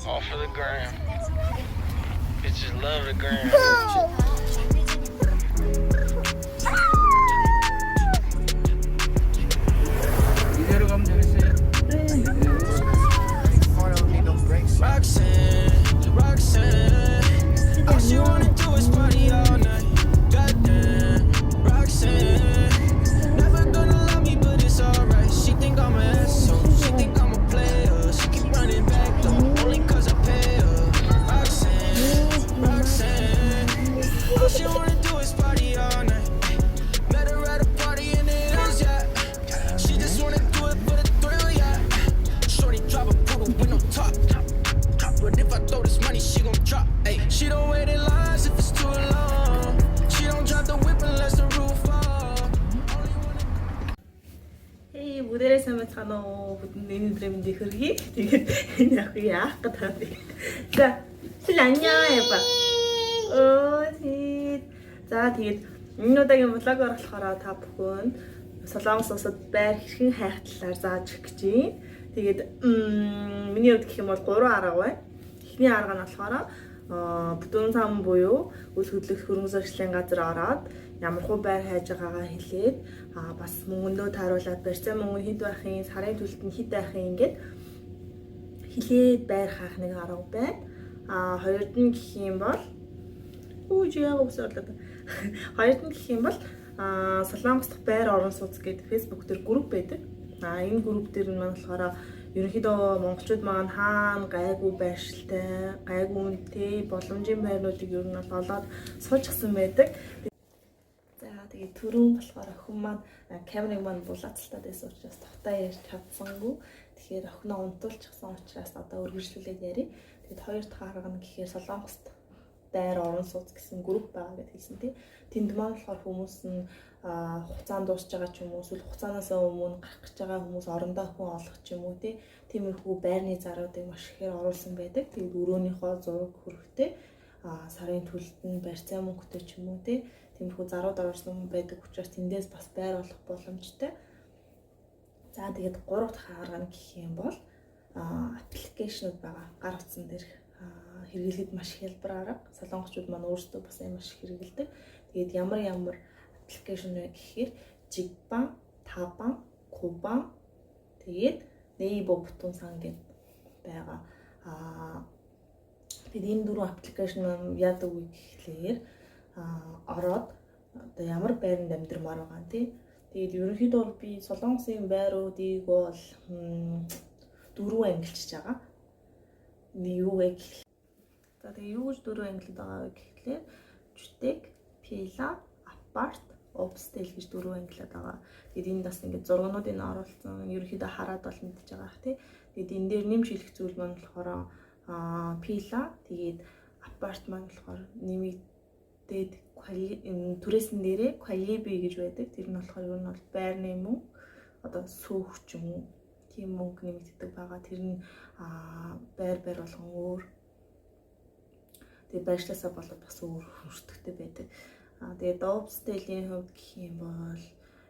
All for the gram. Bitches love the gram. 이대로 가면 되겠어요? Roxanne, all she wanna do is party all night. Goddamn, Roxanne, never gonna love me, but it's alright. She think I'm an asshole, she think I'm a player. She keep running back though, only cause I pay her. Roxanne, all she wanna do is party all night. Met her at a party in the hills, yeah. She just wanna do it for the thrill, yeah. Shorty drive a poodle with no top. But if I throw this money, she gon' drop. Ay, she don't wait in lines if it's too long. She don't drive the whip unless the roof fall. Хей, бүгдээрээ сайн байцгаана уу? Бүгд энэ өдрийн мэндийг хүргэе. Тэгээд энэ яг яах гэдэг вэ? За, тэл аньяа яба. За, тэгээд энэ удаагийн влогоор болохоор та бүхэн Солонгос улсад байр хэрхэн хайх талаар зааж өгөх гэж байна. Тэгээд миний хувьд гэх юм бол 3 арга байна. Эхний арга нь болохоор бүтэн зам буюу үл хөдлөх хөрөнгө зарцлын газар ороод ямар хуу байр хайж байгаагаа хэлээд бас мөнгөндөө тааруулаад барьцаа мөнгө хэд байхын, сарын төлөлт нь хэд байхын ингээд хэлээд байр хаах нэг арга байна. Хоёрд нь гэх юм бол хоёрд нь гэх юм бол Солонгос дахь байр орон сууц гэдэг Facebook дээр групп байдаг. Энэ групп дээр нь болохоор ерөнхийдөө монголчууд маань хаана гайгүй байршилтай, гайгүй үнэтэй боломжийн байрнуудыг ер нь олоод суулчихсан байдаг. За тэгээд түрүүн болохоор охин маань камерыг маань булаацалтаад байсан учраас тавтаа ярьж чадсангүй. Тэгэхээр охиноо унтуулчихсан учраас одоо үргэлжлүүлээд ярив. Тэгээд хоёр дахь арга нь гэхээр Солонгост байр орон сууц гэсэн групп байгаа гэдээ хэлсэн тий. Тэнд маань болохоор хүмүүс нь хугацаанд дуусч байгаа ч юм уу, эсвэл хугацаанаас өмнө гарах гэж байгаа хүмүүс орондоо хүн олох ч юм уу тий. Тиймэрхүү байрны заруудыг маш ихээр оруулсан байдаг. Тэгээд өрөөнийхөө зураг хөрхтэй сарын төлөлт нь барьцаа мөнгөтэй ч юм уу тий. Тиймэрхүү зарууд оруулсан байдаг учраас тэндээс бас байр олох боломжтой. За тэгээд 3 дахь арга нь гэх юм бол аппликейшнуд байгаа. Гар утсан дээр хэрэглэхэд маш хялбар арга. Солонгочууд маань өөрсдөө бас маш их хэрэглэдэг. Тэгээд ямар аппликейшн вэ гэхээр Жигбан, Табан, Кубан, тэгээд Нейбо бүтэн сан гэдэг байгаа. Тэгээд энэ 4 аппликейшн маань яадаг вэ гэхлээр ороод одоо ямар байранд амьдрмаар байгаа тий. Тэгээд ерөнхийдөө бол би Солонгосын байруудыг бол 4 ангилчиж байгаа. Юу вэ гэхлээр за тэгээ юу гэж 4 ангилд байгаа вэ гэхлээр жутек, пила, апарт, обстел гэж 4 ангилаад байгаа. Тэгээд энд бас ингээд зургуудыг нь оруулсан. Ерөнхийдөө хараад бол мэдчихэж байгаа ах тий. Тэгээд энэ дээр нэмж хэлэх зүйл маань болохоор пила, тэгээд апарт маань болохоор нэмэгдээд түрээсэн дээрээ квалиби гэж байдаг. Тэр нь болохоор ер нь бол байрны мөнгө одоо сүүх ч юм уу тийм мөнгө нэмэгддэг байгаа. Тэр нь байр болгон өөр. Тэгээ байршлаасаа болоод бас өөр хөрсдөгтэй байдаг. Тэгээд обстелийн хувьд гэх юм бол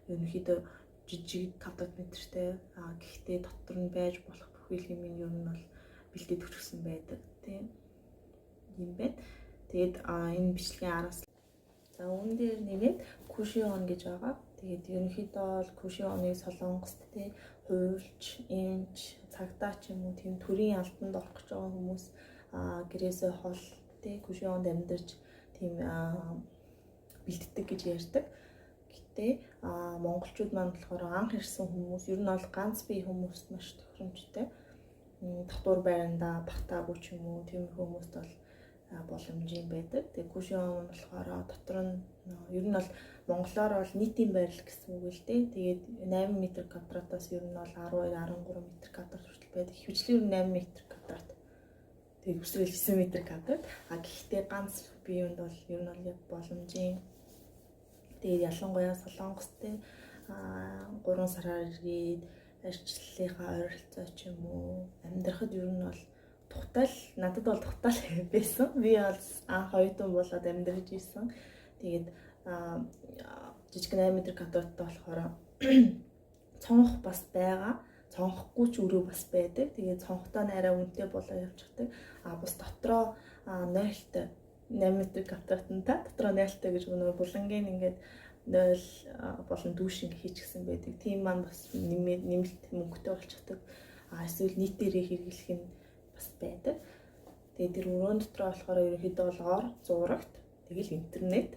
ерөнхийдөө жижиг 5 метртэй гэхдээ дотор нь байж болох бүхэл хэмжээ ер нь бол бэлдээд өгсөн байдаг тийм юм байна. Тэгээд энэ бичлэгийн араас за үүн дээр нэгээд кушион гэж байгаа. Тэгээд ерөнхийдөө бол кушионыг Солонгост тий хуульч, эмч, цагдаа ч юм уу тийм төрийн албанд орох гэж байгаа хүмүүс гэрээсээ хол тий кушионд амьдарч тийм бэлддэг гэж ярьдаг. Гэтэ монголчууд маань болохоор анх ирсэн хүмүүс ер нь бол ганц бие хүмүүст маш тохиромжтой. Дотор байранда багтаагүй ч юм уу тийм хүмүүст бол боломжийн байдаг. Тэгээ кушион болохоор дотор нь ер нь бол монголоор бол нийтийн байрлал гэсэн үг л дээ. Тэгээд 8 м квадратаас ер нь бол 12 13 м квадрат хүртэл байдаг. Хвчлэр 8 м квадрат. Тэгээд өсрөл 9 м квадрат. Гэхдээ ганц биеинд бол ер нь бол яг боломжийн. Тэгээд ялангуяа Солонгостэй 3 сараар ирээд ажлынхаа ойролцоо ч юм уу амьдрахад ер нь бол тухтал надад бол тухтал байсан. Би бол анх оюутан болоод амьдарч ирсэн. Тэгээд жижиг 8 м квадраттай болохоор цонх бас байгаа. цонхгүй ч өрөө бас байдаг. Тэгээд цонхтой нарай үнэтэй болоо явчихдаг. Бас дотроо 0-т 8 метр квадраттай дотроо 0-т гэж нөгөө булангийн ингээд 0 болон дүүш ингээ хийчихсэн байдаг. Тийм маань бас нэмэлт мөнгөтэй болчихдаг. Эсвэл нийтээрээ хэрэглэх нь бас байдаг. Тэгээд тэр өрөөнд дотроо болохоор ерөнхийдөө бол ор, зурагт, тэгэл интернет,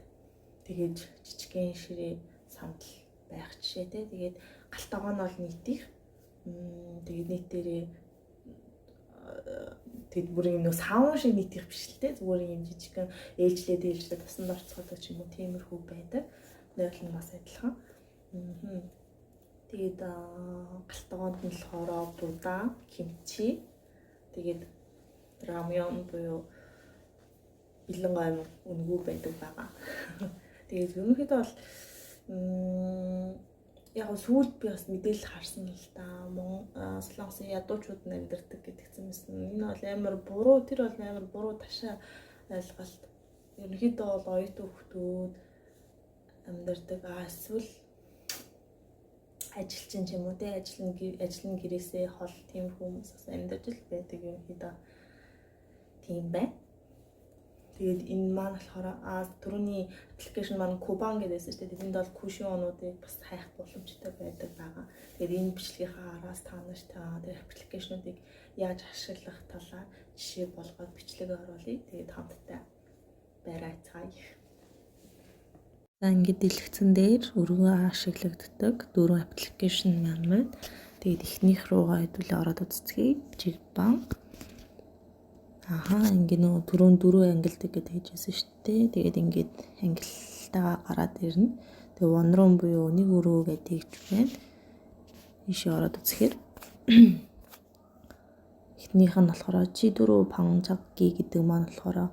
тэгээд жижигхэн ширээ сандал байх жишээтэй. Тэгээд галтгоо нь бол нийтих. Тэгээд нийтээрээ тэгэд бүр юм нэг саун шиг нийтих биш л те. Зүгээр юм жижигхэн ээлжлээд тасанд орцгоодог ч юм уу тиймэрхүү байдаг. Нойл нь бас адилхан. Тэгээд галтгоонд нь болохоор будаа, кимчи, тэгээд рамён буюу бэлэн гойм өнгөө байдаг байгаа. Тэгээд ерөнхийдөө бол яг сүүлд би бас мэдээлэл харсан л да. Солонгосын ядуучууд амьдардаг гэдгсэн юмсэн. Энэ бол амар буруу, тэр бол амар буруу ташаа ойлголт. Ерөнхийдөө бол оюутан хүмүүс амьдардаг. Эсвэл ажилчин ч юм уу те, ажлын гэрээсээ хол тийм хүмүүс бас амьдарч л байдаг ерөнхийдөө. Тийм байна. Тэгээд энэ маань болохоор түрүүний аппликейшн маань Кубан гэдээсэн шүү дээ. Тэнд бол кушин онуудыг бас хайх боломжтой байдаг байгаа. Тэгээд энэ бичлэгийнхаа араас та нарт тэр аппликейшнуудыг яаж ашиглах талаар жишээ болгоод бичлэг оруулъя. Тэгээд хамтдаа байрацгаая. За ингээд дэлгэцэн дээр өргөн ашиглагддаг 4 аппликейшн маань. Тэгээд эхнийх руугаа хэдүүлээ ороод үзцгээе. Жигбанк. Ингээд нөгөө түрүүн 4 ангилдаг гэж хэлжсэн шүү дээ. Тэгээд ингээд ангилтайгаа гараад ирнэ. Тэгээ вонрон буюу нэг өрөө гэдэг тэгж байна. Ийшээ ороод үзэхээр эхнийх нь болохоор G4 Pangjagi гэдэг маань болохоор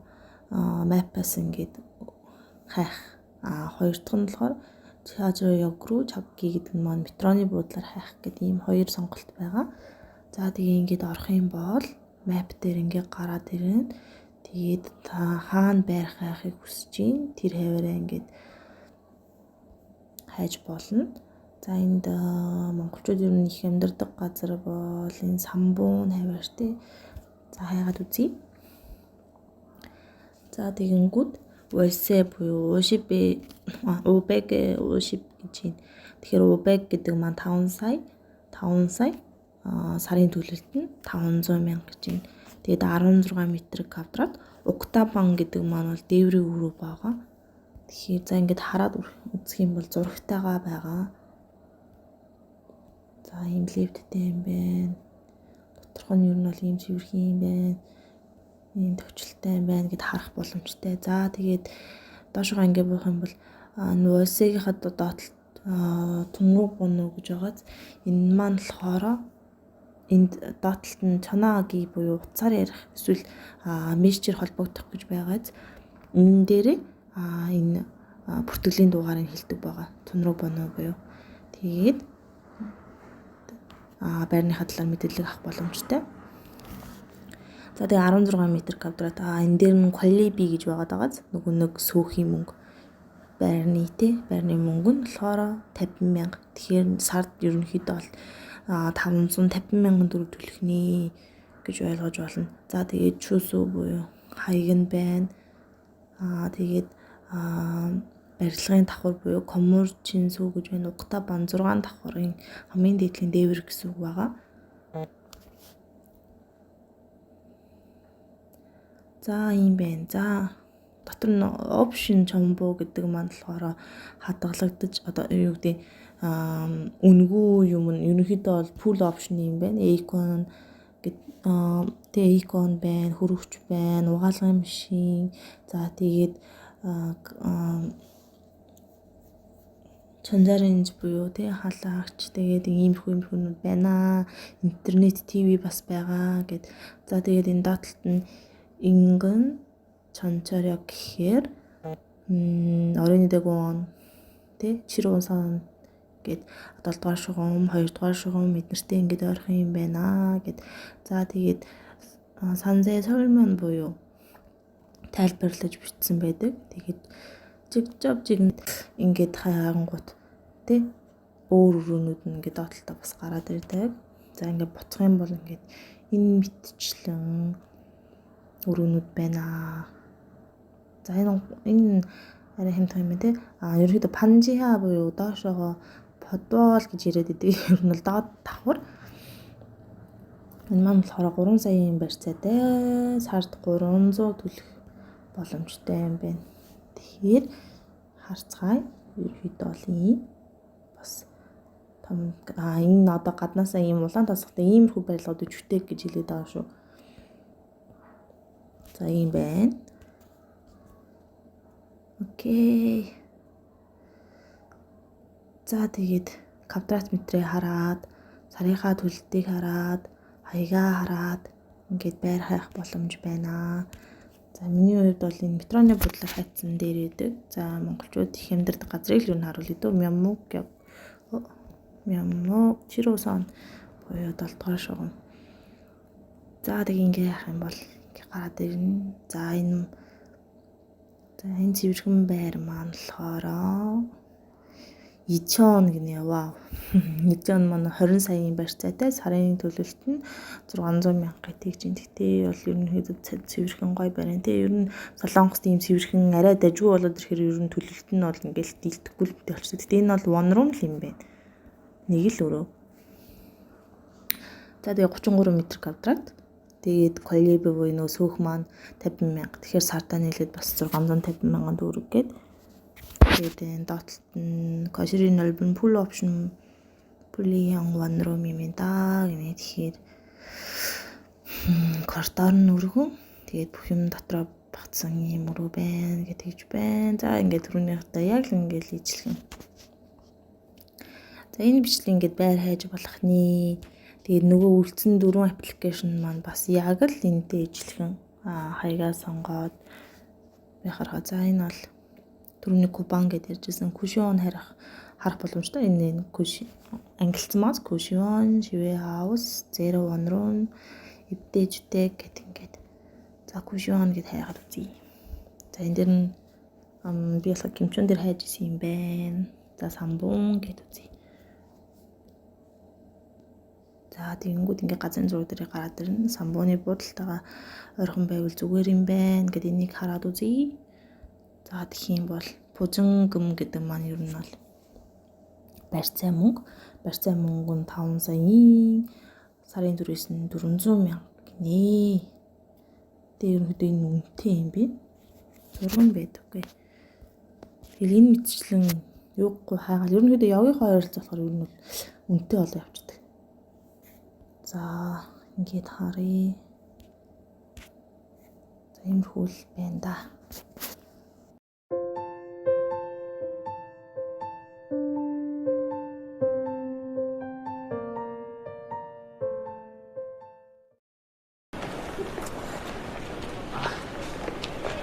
map-аас ингээд хайх. Хоёр дахь нь болохоор Chhatrayogru Chaggi гэдэг нь маань метроны буудлаар хайх гэдэг ийм хоёр сонголт байгаа. За тэгээ ингээд орох юм бол map дээр ингээ гараад ирнэ. Тэгээд та хаана байрах хайхыг хүсэж чинь тэр хаваараа ингээд хайж болно. За энд монголчууд ер нь их амьдардаг газар бол энэ Самбун хаваар тий. За хайгаад үзье. За тэгэнгүүт Вэсэ буюу Ушиб Убэг Ушиб гэж байна. Тэгэхээр Убэг гэдэг маань 5 сая сарын төлөлт нь 500 мянга гэж байна. Тэгээд 16 метр квадрат. Уктабан гэдэг маань бол дээврийн өрөө байгаа. Тэгэхээр за ингээд хараад үзэх юм бол зурагтайгаа байгаа. За ийм лифттэй юм байна. Доторх нь ер нь бол ийм цэвэрхэн юм байна. Ийм төвчлөлтэй юм байна гэд харах боломжтой. За тэгээд доошоо ингээд буух юм бол нөөсгийнхаа доотлолт түнрүү бунуу гэж байгааз энэ маань болохоор энд доотлолт нь чанааги буюу утсаар ярих эсвэл мессежээр холбогдох гэж байгааз энэ дээрээ энэ бүртгэлийн дугаарыг хэлдэг байгаа. Түнрүү бунуу буюу тэгээд байрныхаа талаар мэдээлэл авах боломжтой. За тэгээ 16 метр квадрат. Энэ дээр нь коллеби гэж байгаад байгааз нөгөө нэг сөөхийн мөнгө байрны мөнгө нь болохоор 50 мянга. Тэгэхээр сард ерөнхийдөө бол 550 мянган төгрөг төлөх нэ гэж ойлгож болно. За тэгээд чүсүү буюу хаяг нь байна. Тэгээд барилгын давхар буюу коммерчин сүү гэж байна. Уктабан 6 давхрын хамгийн дээдлийн дээвэр гэсэн үг байгаа. За ийм байна. За дотор нь option чомбо гэдэг маань болохоор хадгалагдаж одоо юу гэдэг үнгүй юм нь ерөнхийдөө бол full option юм байна. Icon тэгээ icon байна, хөрөгч байна, угаалгын машин. За тэгээд чанжааринж буюу тэгээ халагч тэгээд иймэрхүү юмнууд байна. Интернет, ТV бас байгаа гэд. За тэгээд энэ доотлолт нь ингэн чанчаря гэхээр оройн дэгон тэ чирүүн сан гэд 7 дугаар шугам 2 дугаар шугам эднэртэй ингээд ойрох юм байна гэд. За тэгээд санзэ сольмон буюу тайлбарлаж бичсэн байдаг. Тэгээд жиг ингээд хайгангууд тэ өөр өрөөнүүд нь ингээд доотлолтоо бас гараад ирдэг. За ингээд буцах юм бол ингээд энэ мэтчлэн өрөөнүүд байна. За энэ арай хэмтэх юм байна те. Ерөнхийдөө панжиха буюу доошоогоо подвол гэж яриад идэг. Ер нь бол доод давхар. Энэ маань болохоор 3 саяын барьцаатай сард 300 төлөх боломжтой юм байна. Тэгэхээр харцгаая. Ерөнхийдөө бол ийм бас том энэ одоо гаднаасаа ийм улаан тасгатай иймэрхүү барилгууд өчтөг гэж хэлээд байгаа шүү. За ийм байна. Окей. За тэгээд квадрат метрээ хараад, сарынхаа төлөлтийг хараад, хаягаа хараад ингээд байр хайх боломж байна. За миний хувьд бол энэ метроны бодлого хайцсан дээр идэг. За монголчууд их амьдардаг газрыг л юу харуул идэв. Мяммуг Чиросон буюу 7 дугаар шугам. За тэг ингээ яах юм бол ингээ гараад ирнэ. За энэ цэвэрхэн байр маань болохоор Ичон гинэ. Вау. Ичон маань 20 саяын барьцаатай сарын төлөлт нь 600 мянга гэж байна. Тэгтээ бол ерөнхийдөө цэвэрхэн гой барина. Тэ ер нь Солонгост ийм цэвэрхэн арай дажгүй болоод ирэхээр ер нь төлөлт нь бол ингээл дийлдэхгүй л битээ болчихсон. Тэгтээ энэ бол one room л юм байна. Нэг л өрөө. За тэгээ 33 м квадрат. Тэгээд коллеби буюу нөө сөөх маань 50 мянга. Тэгэхээр сартаа нийлээд бас 650 мянган төгрөг гээд. Тэгээд доотлолт нь кошерийн альбом full option пулиан one room юм да гэмээ. Тэгэхээр квартал нь өргөн. Тэгээд бүх юм дотроо багцсан юм өрөө байна гэж байна. За ингээд түрүүнийхтэй яг л ингээд ижлэх юм. За энэ бичлэг ингээд байр хайж болох нэ. Тэгээд нөгөө үлдсэн 4 аппликейшн маань бас яг л энэтэй ижилхэн хаягаа сонгоод байхараа. За энэ бол түрүүний купон гэдээ ярьжсэн кушон харах боломжтой. Энэ куш англицмаас кушон шивэ хаус 01 руу эвдээжтэй гэдэг ингээд. За кушон гэд хайгаад үзье. За энэ дэр нь би болохоор кимчон дээр хайж исэн юм байна. За самбун гэд үзье. За тэгэнгүүт ингээ газрын зураг дээр гараад ирнэ. Самбууны буудалтайгаа ойрхон байвал зүгээр юм байна гэд энийг хараад үзье. За тэгэх юм бол пужингм гэдэг маань ер нь бол барьцаа мөнгө. Барьцаа мөнгө нь 5 саяын сарын түрээс нь 400 мянга гинэ. Тэгээ ерөнхийдөө энэ үнэтэй юм бэ? Зурган байдаггүй. Тэгэхээр энэ мэтчлэн юугүй хайгаал ерөнхийдөө явгийнхаа ойролцоо болохоор ер нь бол үнэтэй болоо явчихдаг. За ингээд харъя. За иймэрхүү л байна да.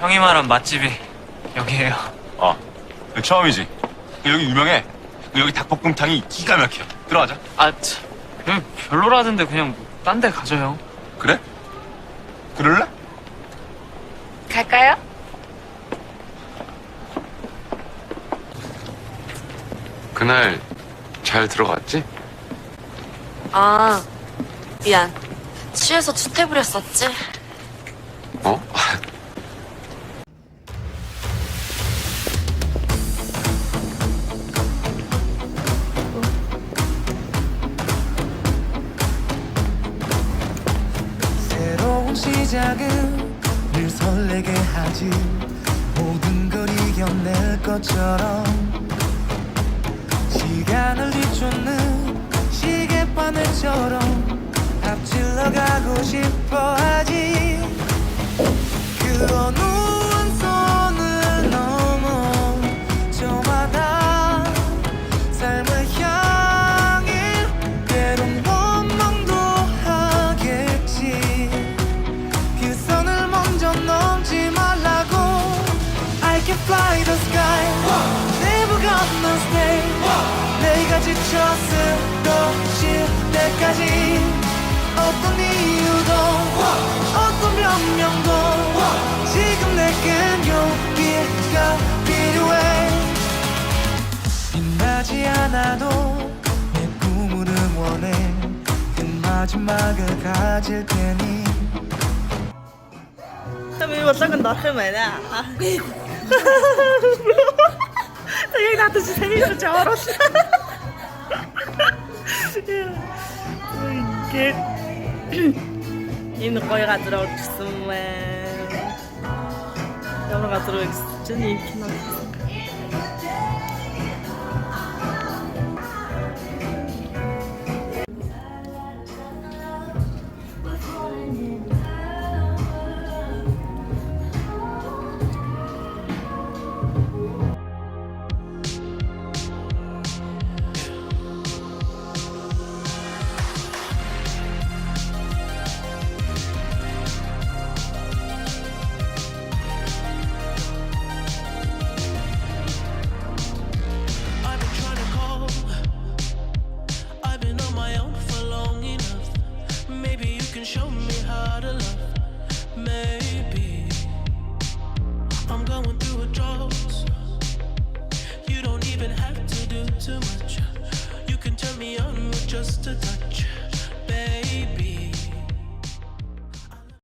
형이 말한 맛집이 여기예요. 여기 처음이지. 여기 유명해. 여기 닭볶음탕이 기가 막혀. 들어가자. 그냥 별로라던데 그냥 딴 데 가죠, 형. 그래? 그럴래? 갈까요? 그날 잘 들어갔지? 아, 미안. 취해서 주태 부렸었지? 어? 새로운 시작은 늘 설레게 하지. 모든 걸 이겨낼 것처럼 시간을 뒤쫓는 시계바늘처럼 앞질러 가고 싶어 하지. 그 어느 선을 넘어 저마다 삶을 향해 때론 원망도 하겠지. 그 선을 먼저 넘지 말라고. I can fly the sky, never gonna stay. 내가 지쳐 쓰러질 때까지 어떤 이유도 어떤 변명도 지금 내겐 용기가 필요해. 빛나지 않아도 내 꿈을 응원해. 그 마지막을 가질 테니 Kami matlagan darkay man na. Sayang natin si Sayo sa Charos. Git. Энэ гоё газар орчихсон байна. Ямар газар вэ гэсэн чинь энэ кино. I've been trying to call. I've been on my own for long enough. Maybe you can show me how to love. Maybe I'm going through a drought. You don't even have to